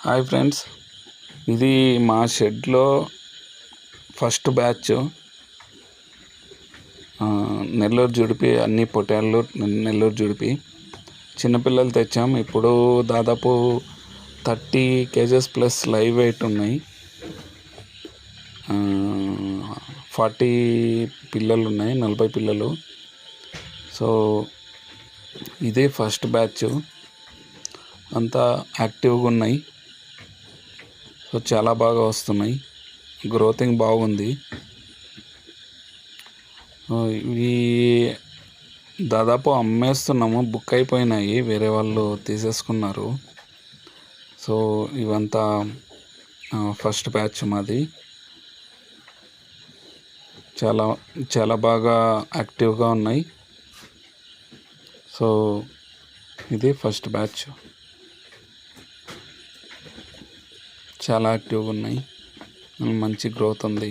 Hi friends, ఇది మా షెడ్లో ఫస్ట్ బ్యాచ్. నెల్లూరు జుడిపి, అన్ని పొట్టేళ్ళు నెల్లూరు జుడిపి. చిన్నపిల్లలు తెచ్చాం. ఇప్పుడు దాదాపు 30 kgs ప్లస్ లైవ్ వెయిట్ ఉన్నాయి. 40 పిల్లలు ఉన్నాయి, 40 పిల్లలు. సో ఇదే ఫస్ట్ బ్యాచ్. అంతా యాక్టివ్గా ఉన్నాయి. సో చాలా బాగా వస్తున్నాయి, గ్రోతింగ్ బాగుంది. ఇవి దాదాపు అమ్మేస్తున్నాము, బుక్ అయిపోయినాయి, వేరే వాళ్ళు తీసేసుకున్నారు. సో ఇవంతా ఫస్ట్ బ్యాచ్ మాది. చాలా చాలా బాగా యాక్టివ్గా ఉన్నాయి. సో ఇది ఫస్ట్ బ్యాచ్, చాలా యాక్టివ్గా ఉన్నాయి, మంచి గ్రోత్ ఉంది.